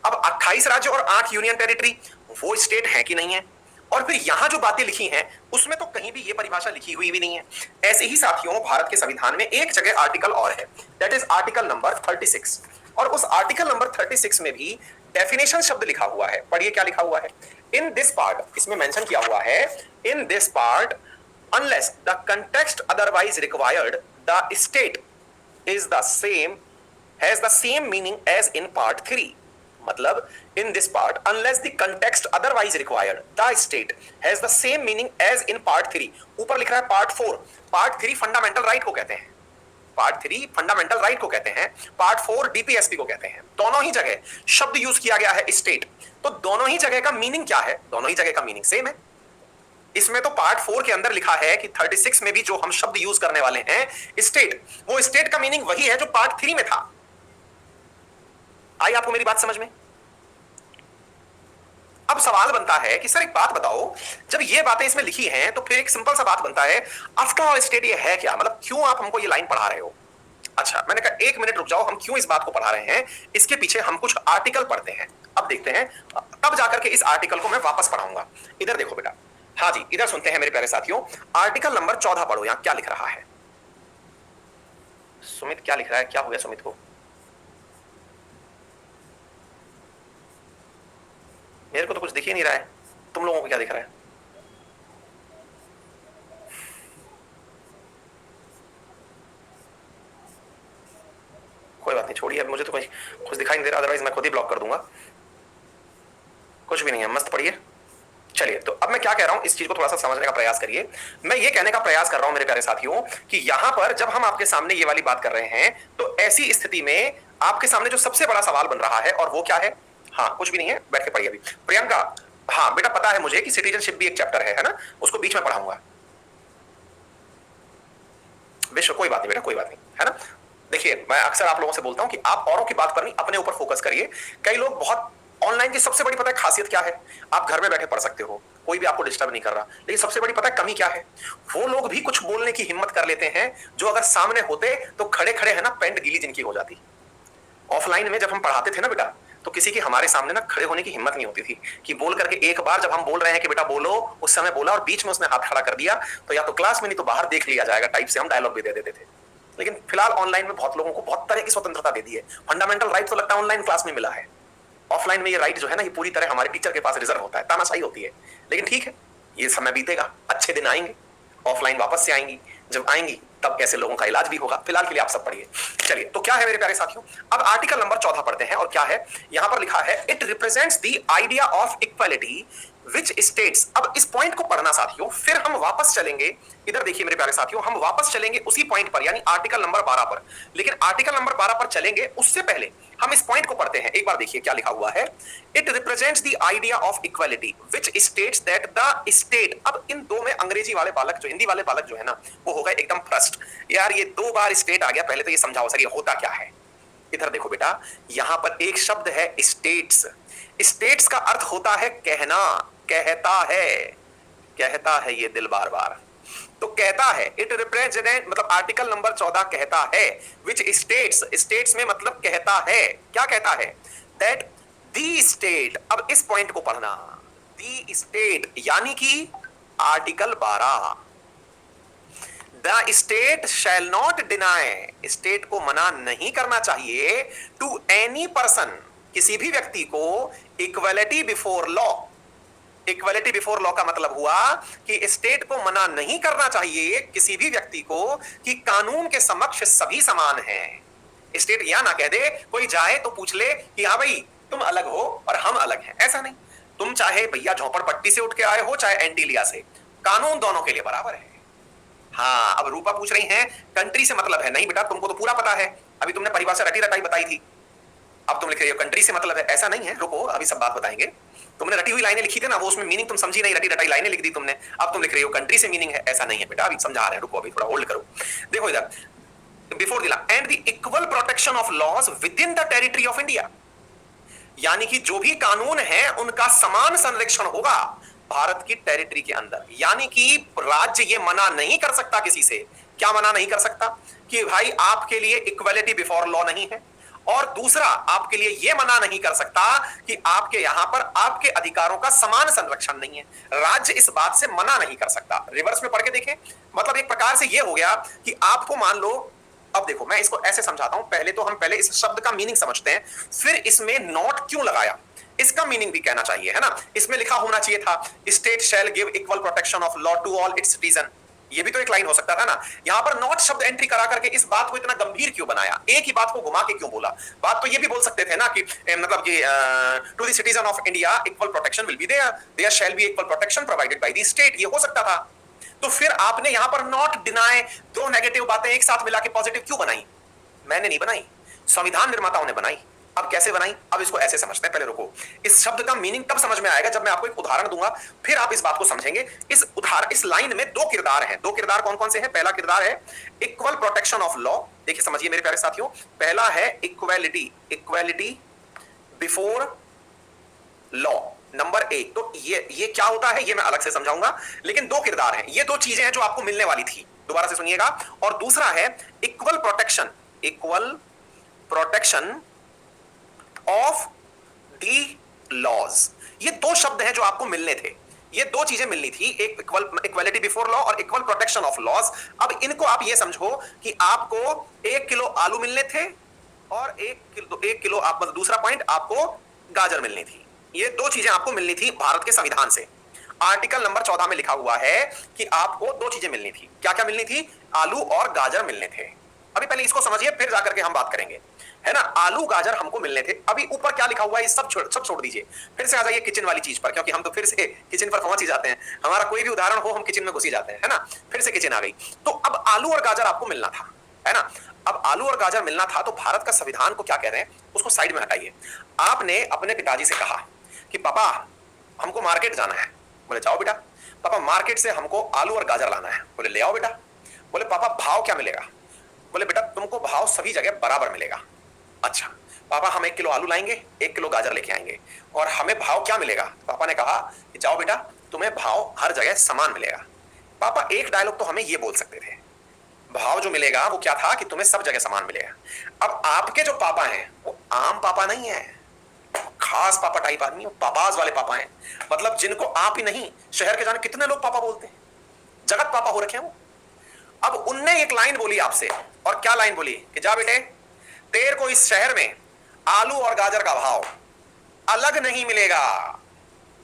अब 28 राज्य और 8 यूनियन टेरिटरी वो स्टेट है कि नहीं है? और फिर यहां जो बातें लिखी हैं उसमें तो कहीं भी ये परिभाषा लिखी हुई भी नहीं है। ऐसे ही साथियों भारत के संविधान में एक जगह आर्टिकल और है, दैट इज आर्टिकल नंबर 36। और उस आर्टिकल नंबर 36 में भी डेफिनेशन शब्द लिखा हुआ है। पढ़िए क्या लिखा हुआ है। इन दिस पार्ट, इसमें मेंशन किया हुआ है in this part unless the context otherwise required the state is the same has the same meaning as in part 3। मतलब in this part unless the context otherwise required the state has the same meaning as in part 3। ऊपर लिख रहा है part 4। part 3 fundamental right को कहते हैं, part 3 fundamental right को कहते हैं, part 4 डीपीएसपी को कहते हैं। दोनों ही जगह शब्द यूज किया गया है स्टेट। तो दोनों ही जगह का मीनिंग क्या है? दोनों ही जगह का मीनिंग सेम है। इसमें तो पार्ट 4 के अंदर लिखा है कि 36 में भी जो हम शब्द यूज करने वाले हैं स्टेट, वो स्टेट का मीनिंग वही है जो पार्ट 3 में था। आई आपको मेरी बात समझ में? अब सवाल बनता है कि सर एक बात बताओ, जब ये बातें इसमें लिखी हैं तो फिर एक सिंपल सा बात बनता है, आफ्टर ऑल स्टेट ये है क्या? मतलब क्यों आप हमको ये लाइन पढ़ा रहे हो? अच्छा, मैंने कहा 1 मिनट रुक जाओ, हम क्यों इस बात को पढ़ा रहे हैं इसके पीछे हम कुछ आर्टिकल पढ़ते हैं। अब देखते हैं, तब जाकर के इस आर्टिकल को मैं वापस पढ़ाऊंगा। इधर देखो बेटा, हाँ जी, इधर सुनते हैं मेरे प्यारे साथियों, आर्टिकल नंबर 14 पढ़ो। यहां क्या लिख रहा है? सुमित क्या लिख रहा है? क्या हो गया सुमित को? मेरे को तो कुछ दिख ही नहीं रहा है, तुम लोगों को क्या दिख रहा है? कोई बात नहीं, छोड़िए, अब मुझे तो कुछ दिखाई नहीं दे रहा, अदरवाइज मैं खुद ही ब्लॉक कर दूंगा। कुछ भी नहीं है, मस्त पढ़िए। चलिए, तो अब मैं क्या कह रहा हूं, इस चीज को थोड़ा सा समझने का प्रयास करिए। मैं ये कहने का प्रयास कर रहा हूं मेरे प्यारे साथियों कि यहां पर जब हम आपके सामने ये वाली बात कर रहे हैं, तो ऐसी स्थिति में आपके सामने जो सबसे बड़ा सवाल बन रहा है, और वो क्या है? हाँ, कुछ भी नहीं है, बैठ के पढ़िए अभी। प्रियंका, हाँ बेटा, पता है मुझे कि सिटीजनशिप भी एक चैप्टर है ना, उसको बीच में पढ़ाऊंगा। विश्व, कोई बात नहीं बेटा, कोई बात नहीं, है ना। देखिए, मैं अक्सर आप लोगों से बोलता हूं कि आप औरों की बात पर नहीं, अपने ऊपर फोकस करिए। कई लोग बहुत, ऑनलाइन की सबसे बड़ी पता है खासियत क्या है? आप घर में बैठे पढ़ सकते हो, कोई भी आपको डिस्टर्ब नहीं कर रहा, लेकिन सबसे बड़ी पता है कमी क्या है? वो लोग भी कुछ बोलने की हिम्मत कर लेते हैं जो अगर सामने होते तो खड़े खड़े है ना, पैंट गीली जिनकी हो जाती। ऑफलाइन में जब हम पढ़ाते थे ना बेटा, तो किसी की हमारे सामने ना खड़े होने की हिम्मत नहीं होती थी कि बोल करके, एक बार जब हम बोल रहे हैं कि बेटा बोलो, उस समय बोला और बीच में उसने हाथ खड़ा कर दिया, तो या तो क्लास में नहीं तो बाहर देख लिया जाएगा टाइप से हम डायलॉग भी दे देते थे। लेकिन फिलहाल ऑनलाइन में बहुत लोगों को बहुत तरह की स्वतंत्रता दे दी है। फंडामेंटल राइट तो लगता है ऑनलाइन क्लास में मिला है, ऑफलाइन में ये राइट जो है ना, ये पूरी तरह हमारे टीचर के पास रिजर्व होता है, तानाशाही होती है। लेकिन ठीक है, ये समय बीतेगा, अच्छे दिन आएंगे, ऑफलाइन वापस से आएंगी, जब आएंगी तब ऐसे लोगों का इलाज भी होगा। फिलहाल के लिए आप सब पढ़िए। चलिए, तो क्या है मेरे प्यारे साथियों, अब आर्टिकल नंबर 14 पढ़ते हैं, और क्या है यहां पर लिखा है? It represents the idea of equality which states. अब इस पॉइंट को पढ़ना साथियों, फिर हम वापस चलेंगे। इधर देखिए मेरे प्यारे साथियों, हम वापस चलेंगे उसी पॉइंट पर, यानी आर्टिकल नंबर 12 पर। लेकिन आर्टिकल नंबर 12 पर चलेंगे उससे पहले हम इस पॉइंट को पढ़ते हैं। एक बार देखिए क्या लिखा हुआ है। It represents the idea of equality which states that the state. अब इन दो में अंग्रेजी वाले बालक जो, हिंदी वाले बालक जो है ना, वो हो गए एकदम फ्रस्ट। यार ये 2 बार स्टेट आ गया, पहले तो ये समझाओ सर ये होता क्या है। इधर देखो बेटा, यहां पर एक शब्द है स्टेट्स। स्टेट्स का अर्थ होता है कहना, कहता है, कहता है ये दिल बार बार, तो कहता है। इट रिप्रेजेंट मतलब आर्टिकल नंबर 14 कहता है, विच स्टेट्स, स्टेट्स में मतलब कहता है, क्या कहता है? That the state. अब इस पॉइंट को पढ़ना, दी स्टेट यानी कि article 12, the state shall not deny. State को मना नहीं करना चाहिए टू एनी पर्सन, किसी भी व्यक्ति को, equality before law. Equality before law का मतलब हुआ कि स्टेट को मना नहीं करना चाहिए किसी भी व्यक्ति को कि कानून के समक्ष सभी समान हैं। स्टेट यह ना कह दे, कोई जाए तो पूछ ले कि हाँ भाई तुम अलग हो और हम अलग हैं, ऐसा नहीं। तुम चाहे भैया झोपड़पट्टी से उठ के आए हो, चाहे एंटीलिया से, कानून दोनों के लिए बराबर है। हाँ, अब रूपा पूछ रही हैं कंट्री से मतलब है। नहीं बेटा, तुमको तो पूरा पता है, अभी तुमने परिभाषा रटी रटाई बताई थी, अब तुम लिख रही हो कंट्री से मतलब है, ऐसा नहीं है। रुको, अभी सब बात बताएंगे। तुमने रटी हुई लाइनें लिखी थी ना, वो उसमें मीनिंग तुम समझी नहीं, रटी रटाई लाइनें लिख दी तुमने, अब तुम लिख रही हो कंट्री से मीनिंग है, ऐसा नहीं है बेटा, अभी समझा रहे हैं, रुको अभी थोड़ा होल्ड करो। देखो इधर, before the law and the equal protection of laws within the territory of India, यानी कि जो भी कानून है उनका समान संरक्षण होगा भारत की टेरिटरी के अंदर। यानी कि राज्य ये मना नहीं कर सकता किसी से, क्या मना नहीं कर सकता? कि भाई आपके लिए इक्वलिटी बिफोर लॉ नहीं है, और दूसरा आपके लिए यह मना नहीं कर सकता कि आपके यहां पर आपके अधिकारों का समान संरक्षण नहीं है। राज्य इस बात से मना नहीं कर सकता। रिवर्स में पढ़ के देखें, मतलब एक प्रकार से यह हो गया कि आपको मान लो, अब देखो मैं इसको ऐसे समझाता हूं, पहले इस शब्द का मीनिंग समझते हैं, फिर इसमें नॉट क्यों लगाया, इसका मीनिंग भी कहना चाहिए, है ना। इसमें लिखा होना चाहिए था state shall give equal protection of law to all its citizen, ये भी तो एक लाइन हो सकता था ना। यहां पर नॉट शब्द एंट्री करा करके इस बात को इतना गंभीर क्यों बनाया, एक ही बात को घुमा के क्यों बोला? बात तो ये भी बोल सकते थे ना कि मतलब कि to the citizen of India equal protection will be there, there shall be equal protection provided by the state, ये हो सकता था। तो फिर आपने यहां पर नॉट डिनाई, दो नेगेटिव बातें एक साथ मिला के पॉजिटिव क्यों बनाई? मैंने नहीं बनाई, संविधान निर्माताओं ने बनाई। अब कैसे बनाई, अब इसको ऐसे समझते हैं। पहले रुको, इस शब्द का मीनिंग तब समझ में आएगा जब मैं आपको एक उदाहरण दूंगा, फिर आप इस बात को समझेंगे। इस लाइन में 2 किरदार हैं। 2 किरदार कौन कौन से हैं? पहला किरदार है इक्वल प्रोटेक्शन ऑफ लॉ। देखिए समझिए मेरे प्यारे साथियों, पहला है equality, equality before law, number 1। तो ये क्या होता है ये मैं अलग से समझाऊंगा, लेकिन 2 किरदार हैं, ये 2 चीजें हैं जो आपको मिलने वाली थी, दोबारा से सुनिएगा। और दूसरा है equal protection, equal protection of the laws. ये दो शब्द हैं जो आपको मिलने थे, ये दो चीजें मिलनी थी, एक इक्वलिटी बिफोर लॉ और इक्वल प्रोटेक्शन ऑफ लॉज। अब इनको आप ये समझो कि आपको 1 किलो आलू मिलने थे और 1 किलो आप दूसरा पॉइंट आपको गाजर मिलनी थी। ये दो चीजें आपको मिलनी थी भारत के संविधान से। आर्टिकल नंबर 14 में लिखा हुआ है कि आपको दो चीजें मिलनी थी। क्या क्या मिलनी थी? आलू और गाजर मिलने थे। अभी पहले इसको समझिए, फिर जाकर के हम बात करेंगे, है ना। आलू गाजर हमको मिलने थे। अभी ऊपर क्या लिखा हुआ है सब छोड़ दीजिए, फिर से आ जाइए किचन वाली चीज पर, क्योंकि हम तो फिर से किचन पर पहुंच ही जाते हैं। हमारा कोई भी उदाहरण हो हम किचन में घुस ही जाते हैं, है ना। फिर से किचन आ गई। तो अब आलू और गाजर आपको मिलना था, है ना। अब आलू और गाजर मिलना था तो भारत का संविधान को क्या कह रहे हैं उसको साइड में हटाइए। आपने अपने पिताजी से कहा कि पापा हमको मार्केट जाना है। बोले जाओ बेटा। पापा मार्केट से हमको आलू और गाजर लाना है। बोले ले आओ बेटा। बोले पापा भाव क्या मिलेगा? बोले बेटा तुमको भाव सभी जगह बराबर मिलेगा। अच्छा पापा हम 1 किलो आलू लाएंगे, 1 किलो गाजर लेके आएंगे और हमें भाव क्या मिलेगा? पापा ने कहा कि जाओ बेटा तुम्हें भाव हर जगह समान मिलेगा। पापा एक डायलॉग तो हमें ये बोल सकते थे, भाव जो मिलेगा वो क्या था कि तुम्हें सब जगह समान मिलेगा। अब आपके जो पापा हैं वो आम पापा नहीं है, खास पापा टाइप आदमी, पापाज वाले पापा हैं। मतलब जिनको आप ही नहीं शहर के जाने कितने लोग पापा बोलते हैं, जगत पापा हो रखे हैं वो। अब उनने एक लाइन बोली आपसे, और क्या लाइन बोली कि जा बेटे तेरे को इस शहर में आलू और गाजर का भाव अलग नहीं मिलेगा,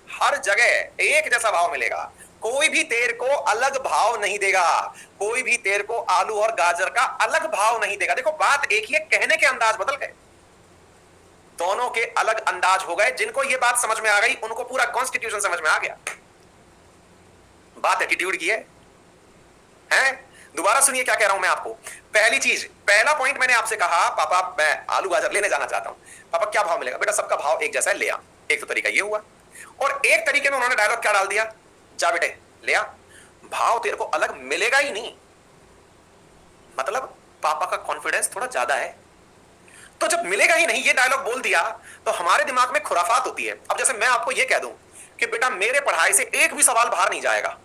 हर जगह एक जैसा भाव मिलेगा, कोई भी तेरे को अलग भाव नहीं देगा, कोई भी तेरे को आलू और गाजर का अलग भाव नहीं देगा। देखो बात एक ही है, कहने के अंदाज बदल गए, दोनों के अलग अंदाज हो गए। जिनको ये बात समझ में आ गई उनको पूरा कॉन्स्टिट्यूशन समझ में आ गया। बात एटीट्यूड की है? दोबारा सुनिए क्या कह रहा हूं मैं आपको। पहली चीज, पहला पॉइंट मैंने आपसे कहा पापा मैं आलू गाजर लेने जाना चाहता हूं। पापा क्या भाव मिलेगा? बेटा सबका भाव एक जैसा है, ले आ। एक तो तरीका ये हुआ, और एक तरीके में उन्होंने डायलॉग क्या डाल दिया, जा बेटे ले आ, भाव तेरे को अलग मिलेगा ही नहीं। मतलब पापा का कॉन्फिडेंस थोड़ा ज्यादा है, तो जब मिलेगा ही नहीं ये डायलॉग बोल दिया तो हमारे दिमाग में खुराफात होती है। अब जैसे मैं आपको ये कह दूं कि बेटा मेरे पढ़ाई से एक भी सवाल बाहर नहीं जाएगा,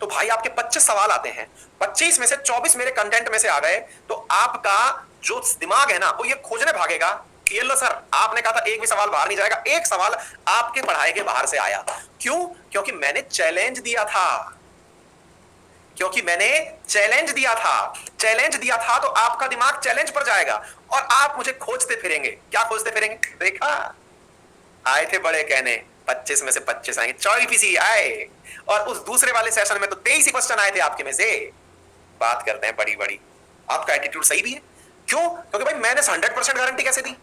तो भाई आपके 25 सवाल आते हैं, 25 में से 24 मेरे कंटेंट में से आ गए, तो आपका जो दिमाग है ना वो ये खोजने भागेगा कि ये लो सर आपने कहा था एक भी सवाल बाहर नहीं जाएगा, एक सवाल आपके पढ़ाई के बाहर से आया। क्यों? क्योंकि मैंने चैलेंज दिया था, क्योंकि मैंने चैलेंज दिया था। चैलेंज दिया था तो आपका दिमाग चैलेंज पर जाएगा और आप मुझे खोजते फिरेंगे। क्या खोजते फिरेंगे? देखा आए थे बड़े कहने 25 में से 25 आएंगे, 24 ही आए, और उस दूसरे वाले सेशन में तो 23 ही क्वेश्चन आए थे आपके में से। बात करते हैं बड़ी बड़ी, आपका एटीट्यूड सही भी है। क्यों? क्योंकि भाई मैंने 100% गारंटी कैसे दी?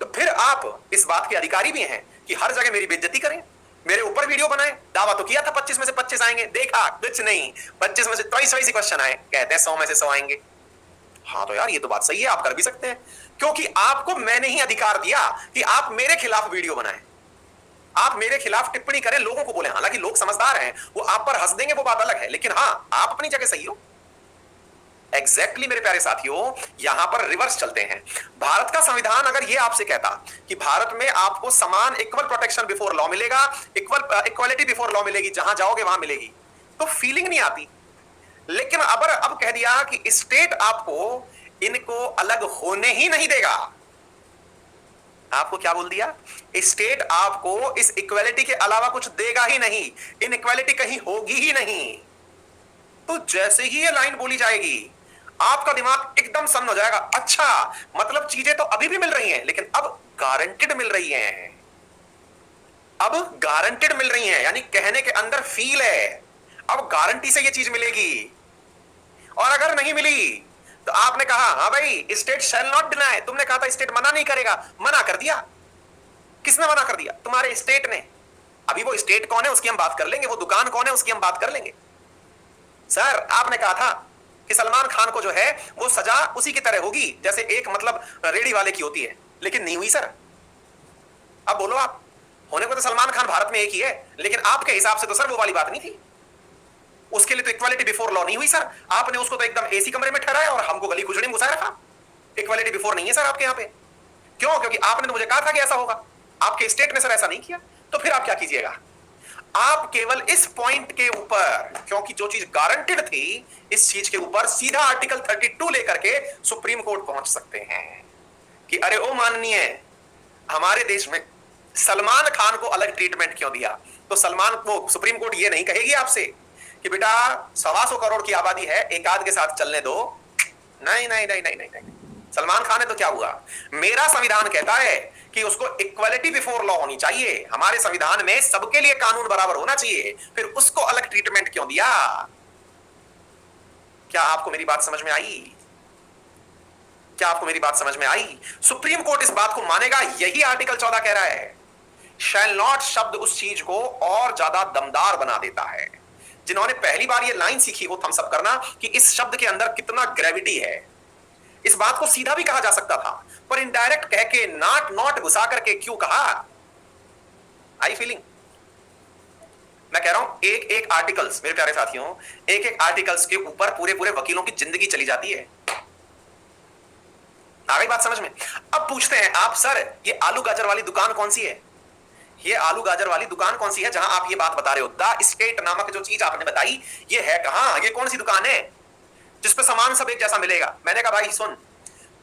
तो फिर आप इस बात के अधिकारी भी हैं कि हर जगह मेरी बेइज्जती करें, मेरे ऊपर वीडियो बनाए। दावा तो किया था 25 में से 25 आएंगे, देखा कुछ नहीं, 25 में से 22 क्वेश्चन आए, कहते हैं 100 में से 100 आएंगे। हाँ तो यार ये तो बात सही है, आप कर भी सकते हैं, क्योंकि आपको मैंने ही अधिकार दिया कि आप मेरे खिलाफ वीडियो बनाएं, आप मेरे खिलाफ टिप्पणी करें, लोगों को बोले। हालांकि लोग समझदार हैं, वो आप पर हंस देंगे वो बात अलग है, लेकिन हाँ आप अपनी जगह सही हो। एग्जैक्टली मेरे प्यारे साथियों, यहां पर रिवर्स चलते हैं। भारत का संविधान अगर ये आपसे कहता कि भारत में आपको समान इक्वल प्रोटेक्शन बिफोर लॉ मिलेगा, इक्वालिटी बिफोर लॉ मिलेगी, जहां जाओगे वहां मिलेगी, तो फीलिंग नहीं आती। लेकिन अब कह दिया कि स्टेट आपको इनको अलग होने ही नहीं देगा। आपको क्या बोल दिया? स्टेट आपको इस इक्वालिटी के अलावा कुछ देगा ही नहीं, इनइक्वालिटी कहीं होगी ही नहीं। तो जैसे ही ये लाइन बोली जाएगी आपका दिमाग एकदम सन्न हो जाएगा। अच्छा मतलब चीजें तो अभी भी मिल रही हैं, लेकिन अब गारंटेड मिल रही हैं, अब गारंटेड मिल रही हैं, यानी कहने के अंदर फील है, अब गारंटी से ये चीज मिलेगी। और अगर नहीं मिली तो आपने कहा हाँ भाई स्टेट शैल नॉट डिनाई, तुमने कहा था स्टेट मना नहीं करेगा, मना कर दिया। किसने मना कर दिया? तुम्हारे स्टेट ने। अभी वो स्टेट कौन है उसकी हम बात कर लेंगे, वो दुकान कौन है उसकी हम बात कर लेंगे। सर आपने कहा था कि सलमान खान को जो है वो सजा उसी की तरह होगी जैसे एक मतलब रेडी वाले की होती है, लेकिन नहीं हुई सर। अब बोलो आप, होने को तो सलमान खान भारत में एक ही है, लेकिन आपके हिसाब से तो सर वो वाली बात नहीं थी। उसके लिए तो इक्वालिटी बिफोर लॉ नहीं हुई सर, आपने उसको तो एकदम एसी कमरे में ठहराया और हमको गली कुचड़ी में घुसाया रखा। इक्वालिटी बिफोर नहीं है सर आपके यहाँ पे। क्यों? क्योंकि आपने तो मुझे कहा था कि ऐसा होगा, आपके स्टेट ने सर ऐसा नहीं किया। तो फिर आप क्या कीजिएगा? आप केवल इस पॉइंट के ऊपर, क्योंकि जो चीज गारंटेड थी, इस चीज के ऊपर सीधा आर्टिकल 32 लेकर के सुप्रीम कोर्ट पहुंच सकते हैं कि अरे ओ माननीय, हमारे देश में सलमान खान को अलग ट्रीटमेंट क्यों दिया? तो सलमान को सुप्रीम कोर्ट ये नहीं कहेगी आपसे कि बेटा 125 करोड़ की आबादी है, एक आध के साथ चलने दो। नहीं नहीं नहीं नहीं नहीं नहीं, सलमान खान है तो क्या हुआ? मेरा संविधान कहता है कि उसको इक्वलिटी बिफोर लॉ होनी चाहिए। हमारे संविधान में सबके लिए कानून बराबर होना चाहिए, फिर उसको अलग ट्रीटमेंट क्यों दिया? क्या आपको मेरी बात समझ में आई? क्या आपको मेरी बात समझ में आई? सुप्रीम कोर्ट इस बात को मानेगा, यही आर्टिकल 14 कह रहा है। शैल नॉट शब्द उस चीज को और ज्यादा दमदार बना देता है। जिन्होंने पहली बार ये लाइन सीखी वो थम्स अप करना कि इस शब्द के अंदर कितना ग्रेविटी है। इस बात को सीधा भी कहा जा सकता था, पर इनडायरेक्ट कह के नॉट नॉट घुसा करके क्यों कहा? I feeling? मैं कह रहा हूं एक एक आर्टिकल्स, मेरे प्यारे साथियों, एक एक आर्टिकल्स के ऊपर पूरे पूरे वकीलों की जिंदगी चली जाती है। आ गई बात समझ में? अब पूछते हैं आप, सर ये आलू गाजर वाली दुकान कौन सी है? ये आलू गाजर वाली दुकान कौन सी है जहां आप ये बात बता रहे हो? द स्टेट नामक जो चीज आपने बताई, ये है कहां? ये कौन सी दुकान है जिसपे सामान सब एक जैसा मिलेगा? मैंने कहा भाई सुन,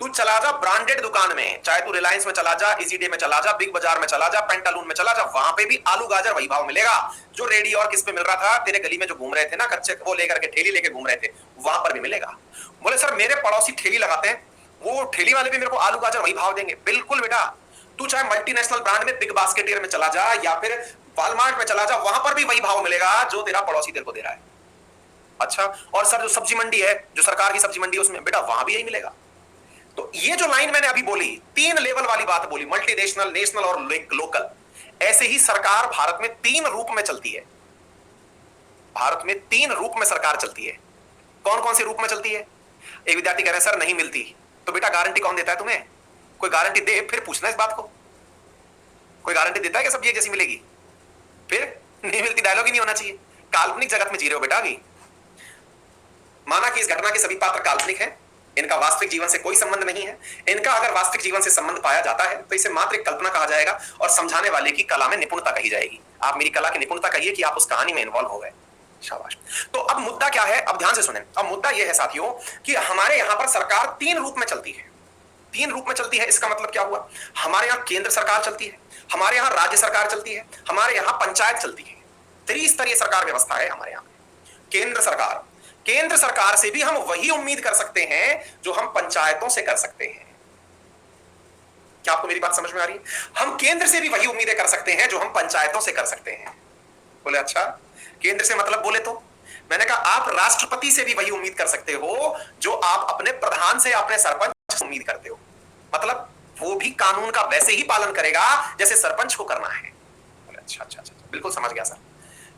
तू चला जा ब्रांडेड दुकान में, चाहे तू रिलायंस में चला जा, इजी डे में चला जा, बिग बाजार में चला जा, पेंटालून में चला जा, वहां पे भी आलू गाजर वही भाव मिलेगा जो रेडी और किस पे मिल रहा था, तेरे गली में जो घूम रहे थे ना कच्चे, वो लेकर के ठेली लेके घूम रहे थे, वहां पर भी मिलेगा। बोले सर मेरे पड़ोसी ठेली लगाते हैं, वो ठेली वाले भी मेरे को आलू गाजर वही भाव देंगे। बिल्कुल बेटा, तू चाहे मल्टीनेशनल ब्रांड में बिग बास्केटियर में चला जा या फिर वॉलमार्ट में चला जा, वहां पर भी वही भाव मिलेगा जो तेरा पड़ोसी तेरे को दे रहा है। अच्छा, और सर जो सब्जी मंडी है, जो सरकार की सब्जी मंडी है, उसमें बेटा वहां भी यही मिलेगा। तो ये जो लाइन मैंने अभी बोली, 3 लेवल वाली बात बोली, मल्टीनेशनल, नेशनल और लोकल। ऐसे ही सरकार भारत में 3 रूप में चलती है। भारत में 3 रूप में सरकार चलती है। कौन कौन से रूप में चलती है? एक विद्यार्थी कह रहे हैं सर नहीं मिलती, तो बेटा गारंटी कौन देता है तुम्हें? कोई गारंटी दे फिर पूछना इस बात को। कोई गारंटी देता है कि सब्जी जैसी मिलेगी? फिर नहीं मिलती डायलॉग ही नहीं होना चाहिए। काल्पनिक जगत में जी रहे हो बेटा अभी। माना कि इस घटना के सभी पात्र काल्पनिक हैं, इनका वास्तविक जीवन से कोई संबंध नहीं है। इनका अगर वास्तविक जीवन से संबंध पाया जाता है तो इसे मात्र एक कल्पना कहा जाएगा और समझाने वाले की कला में निपुणता कही जाएगी। आप मेरी कला की निपुणता कहिए कि आप उस कहानी में इन्वॉल्व हो गए। शाबाश। तो अब मुद्दा क्या है? अब ध्यान से सुनें। अब मुद्दा यह है साथियों कि हमारे यहां पर सरकार 3 रूप में चलती है। 3 रूप में चलती है, इसका मतलब क्या हुआ? हमारे यहां केंद्र सरकार चलती है, हमारे यहां राज्य सरकार चलती है, हमारे यहां पंचायत चलती है। त्रिस्तरीय सरकार व्यवस्था है हमारे यहां। केंद्र सरकार, केंद्र सरकार से भी हम वही उम्मीद कर सकते हैं जो हम पंचायतों से कर सकते हैं। क्या आपको मेरी बात समझ में आ रही है? हम केंद्र से भी वही उम्मीदें कर सकते हैं जो हम पंचायतों से कर सकते हैं। बोले अच्छा, केंद्र से मतलब बोले तो मैंने कहा आप राष्ट्रपति से भी वही उम्मीद कर सकते हो जो आप अपने प्रधान से, अपने सरपंच से उम्मीद करते हो। मतलब वो भी कानून का वैसे ही पालन करेगा जैसे सरपंच को करना है। बोले अच्छा अच्छा अच्छा, बिल्कुल समझ गया सर।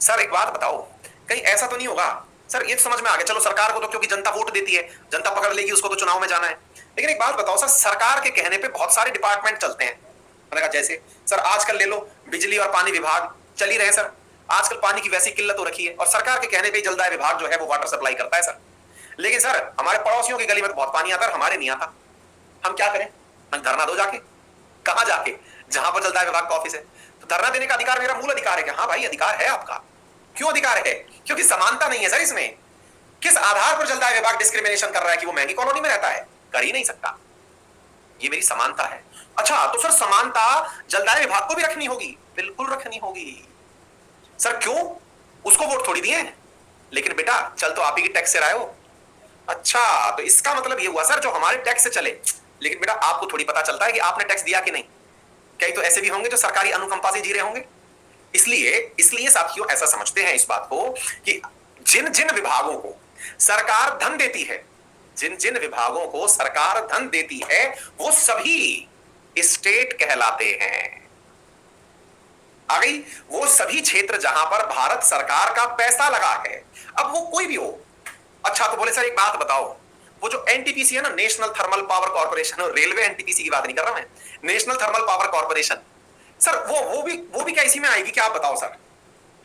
सर एक बात बताओ, कहीं ऐसा तो नहीं होगा? सर ये तो समझ में आ गया, चलो सरकार को तो क्योंकि जनता वोट देती है, जनता पकड़ लेगी, उसको तो चुनाव में जाना है। लेकिन एक बात बताओ सर, सरकार के कहने पे बहुत सारे डिपार्टमेंट चलते हैं। मैंने कहा जैसे सर आजकल ले लो बिजली और पानी विभाग चल ही रहे सर, आजकल पानी की वैसी किल्लत हो रखी है और सरकार के कहने पे जलदाय विभाग जो है वो वाटर सप्लाई करता है सर। लेकिन सर हमारे पड़ोसियों की गली में तो बहुत पानी आता है, हमारे नहीं आता। हम क्या करें? हम धरना दो जाके। कहां जाके? जहां पर जलदाय विभाग का ऑफिस है। तो धरना देने का अधिकार मेरा मूल अधिकार है कि हाँ भाई अधिकार है आपका। क्यों अधिकार है? क्योंकि समानता नहीं है सर इसमें। किस आधार पर जलदाय विभाग डिस्क्रिमिनेशन कर रहा है कि वो महंगी कॉलोनी में रहता है? कर ही नहीं सकता। ये मेरी समानता है। अच्छा तो सर समानता जलदाय विभाग को भी रखनी होगी? बिल्कुल रखनी होगी। सर क्यों? उसको वोट थोड़ी दिए, लेकिन बेटा चल तो आप ही की टैक्स से रहे हो। अच्छा तो इसका मतलब ये हुआ सर जो हमारे टैक्स से चले, लेकिन बेटा आपको थोड़ी पता चलता है कि आपने टैक्स दिया कि नहीं। कई तो ऐसे भी होंगे जो सरकारी अनुकंपा से जी रहे होंगे। इसलिए साथियों ऐसा समझते हैं इस बात को कि जिन जिन विभागों को सरकार धन देती है, जिन जिन विभागों को सरकार धन देती है वो सभी स्टेट कहलाते हैं। आ गई? वो सभी क्षेत्र जहां पर भारत सरकार का पैसा लगा है, अब वो कोई भी हो। अच्छा तो बोले सर एक बात बताओ, वो जो एनटीपीसी है ना, national thermal power corporation, railway NTPC की बात नहीं कर रहा मैं, national thermal power corporation, sir वो भी क्या इसी में आएगी क्या? आप बताओ सर।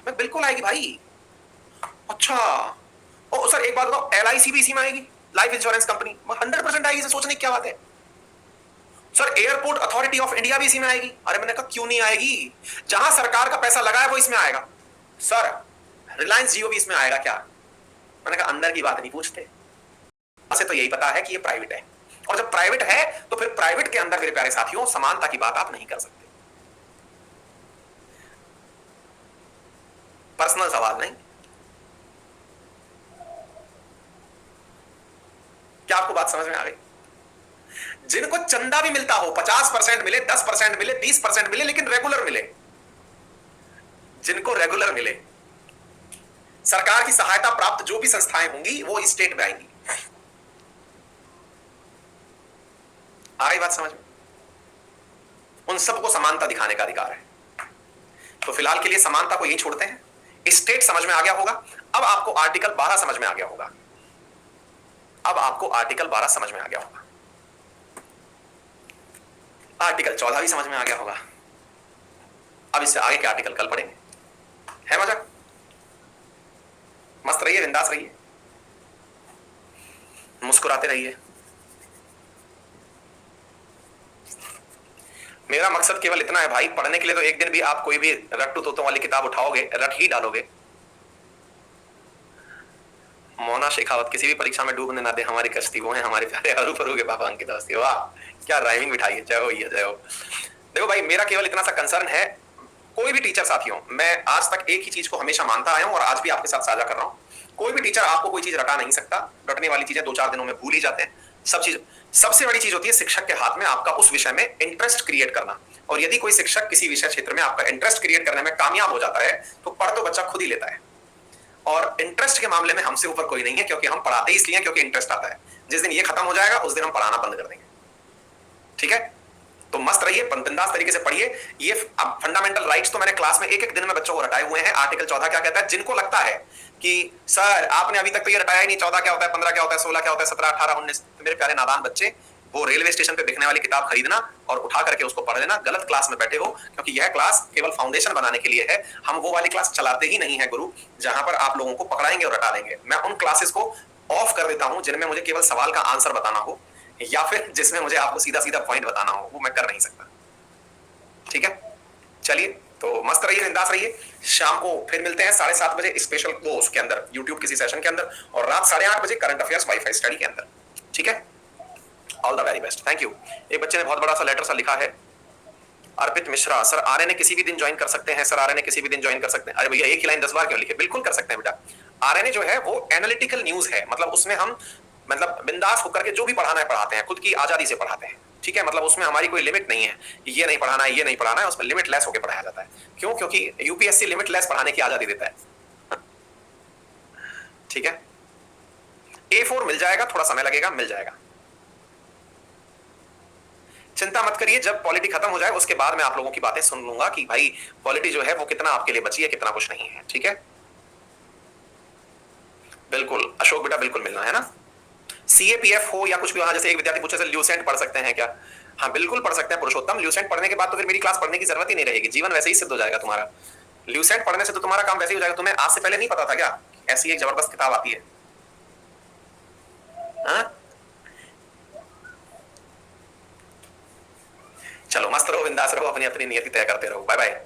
मैं बिल्कुल आएगी भाई। अच्छा ओ सर एक बात बताओ, एलआईसी भी इसी में आएगी, लाइफ इंश्योरेंस कंपनी 100% आएगी। सोचने की क्या बात है? Sir airport authority of India भी इसी में आएगी। अरे मैंने कहा क्यों नहीं आएगी? जहां सरकार का पैसा लगा है वो इसमें आएगा। सर रिलायंस जियो भी इसमें आएगा क्या? मैंने कहा अंदर की बात नहीं पूछते, से तो यही पता है कि ये प्राइवेट है, और जब प्राइवेट है तो फिर प्राइवेट के अंदर मेरे प्यारे साथियों समानता की बात आप नहीं कर सकते। पर्सनल सवाल नहीं। क्या आपको बात समझ में आ गई? जिनको चंदा भी मिलता हो, 50% मिले, 10% मिले, 20% मिले, लेकिन रेगुलर मिले, जिनको रेगुलर मिले, सरकार की सहायता प्राप्त जो भी संस्थाएं होंगी वो स्टेट में आएंगी। आ रही बात समझ में? उन सबको समानता दिखाने का अधिकार है। तो फिलहाल के लिए समानता को यही छोड़ते हैं। स्टेट समझ में आ गया होगा। अब आपको आर्टिकल 12 समझ में आ गया होगा। अब आपको आर्टिकल 12 समझ में आ गया होगा। आर्टिकल 14 भी समझ में आ गया होगा। अब इससे आगे के आर्टिकल कल पढ़ेंगे। है मजा? मस्त रहिए, बिंदास रहिए, मुस्कुराते रहिए। मेरा मकसद केवल इतना है भाई, पढ़ने के लिए तो एक दिन भी आप कोई भी रट्टू तोतों वाली किताब उठाओगे, रट ही डालोगे। मोना शेखावत किसी भी परीक्षा में डूबने ना दे हमारी कश्ती, वो है हमारे प्यारे हरू फरू के पापा अंकित अवस्थी। वाह क्या राइमिंग बिठाई है, जय हो जय हो। देखो भाई, मेरा केवल इतना सा कंसर्न है, कोई भी टीचर साथियों, मैं आज तक एक ही चीज को हमेशा मानता आया हूं और आज भी आपके साथ साझा कर रहा हूं। कोई भी टीचर आपको कोई चीज रटा नहीं सकता। रटने वाली चीजें 2-4 दिनों में भूल ही जाते हैं। सब चीज, सबसे बड़ी चीज होती है शिक्षक के हाथ में आपका उस विषय में इंटरेस्ट क्रिएट करना। और यदि कोई शिक्षक किसी विषय क्षेत्र में आपका इंटरेस्ट क्रिएट करने में कामयाब हो जाता है तो पढ़ तो बच्चा खुद ही लेता है। और इंटरेस्ट के मामले में हमसे ऊपर कोई नहीं है, क्योंकि हम पढ़ाते इसलिए क्योंकि इंटरेस्ट आता है। जिस दिन ये खत्म हो जाएगा उस दिन हम पढ़ाना बंद कर देंगे। ठीक है? तो मस्त रहिए, बिंदास तरीके से पढ़िए। ये अब फंडामेंटल राइट्स तो मैंने क्लास में एक एक दिन में बच्चों को रटाए हुए हैं। आर्टिकल 14 क्या कहता है? जिनको लगता है कि सर आपने अभी तक तो ये रटाया ही नहीं, 14 क्या होता है, 15 क्या होता है, 16 क्या होता है, 17, 18, 19, तो मेरे प्यारे नादान बच्चे, वो रेलवे स्टेशन पे बिकने वाली किताब खरीदना और उठा करके उसको पढ़ लेना। गलत क्लास में बैठे हो, क्योंकि यह क्लास केवल फाउंडेशन बनाने के लिए है। हम वो वाली क्लास चलाते ही नहीं है गुरु, जहां पर आप लोगों को पकड़ाएंगे और रटा देंगे। मैं उन क्लासेस को ऑफ कर देता हूं जिनमें मुझे केवल सवाल का आंसर बताना हो, या फिर जिसमें मुझे आपको सीधा सीधा पॉइंट बताना हो, वो मैं कर नहीं सकता। ठीक है? चलिए, तो मस्त रहिए, बिंदास रहिए। शाम को फिर मिलते हैं 7:30 बजे स्पेशल वो उसके अंदर, यूट्यूब किसी सेशन के अंदर, और रात 8:30 बजे करंट अफेयर्स वाईफाई स्टडी के अंदर। ठीक है? All the very best, thank you. एक बच्चे ने बहुत बड़ा सा लेटर सा लिखा है, अर्पित मिश्रा, सर आरएनए किसी भी दिन ज्वाइन कर सकते हैं? सर आरएनए किसी भी दिन ज्वाइन कर सकते हैं? अरे भैया एक ही लाइन 10 बार क्यों लिखे? बिल्कुल कर सकते हैं बेटा। आरएनए जो है वो एनालिटिकल न्यूज है, मतलब उसमें हम बिंदास होकर के जो भी पढ़ाना है पढ़ाते हैं, खुद की आजादी से पढ़ाते हैं। ठीक है? मतलब उसमें हमारी कोई लिमिट नहीं है, ये नहीं पढ़ाना है, ये नहीं पढ़ाना है, उसमें लिमिटलेस होकर पढ़ाया जाता है। क्यों? क्योंकि यूपीएससी लिमिटलेस पढ़ाने की आजादी देता है। ठीक है? A4 मिल जाएगा, थोड़ा समय लगेगा, मिल जाएगा। चिंता मत करिए, जब पॉलिटी खत्म हो जाए उसके बाद मैं आप लोगों की बातें सुन लूंगा कि भाई पॉलिटी जो है वो कितना आपके लिए बची है, कितना कुछ नहीं है। ठीक है? बिल्कुल अशोक बेटा, बिल्कुल मिलना है ना। सीएपीएफ हो या कुछ भी हो, जैसे एक विद्यार्थी पूछे से ल्यूसेंट पढ़ सकते हैं क्या? हाँ बिल्कुल पढ़ सकते हैं पुरुषोत्तम। ल्यूसेंट पढ़ने के बाद तो फिर मेरी क्लास पढ़ने की जरूरत ही नहीं रहेगी, जीवन वैसे ही सिद्ध हो जाएगा तुम्हारा। ल्यूसेंट पढ़ने से तो तुम्हारा काम वैसे ही हो जाएगा। तुम्हें आज से पहले नहीं पता था क्या ऐसी एक जबरदस्त किताब आती है? हाँ? चलो मस्त रहो, बिंदास रहो, अपनी अपनी नियति तय करते रहो। Bye bye.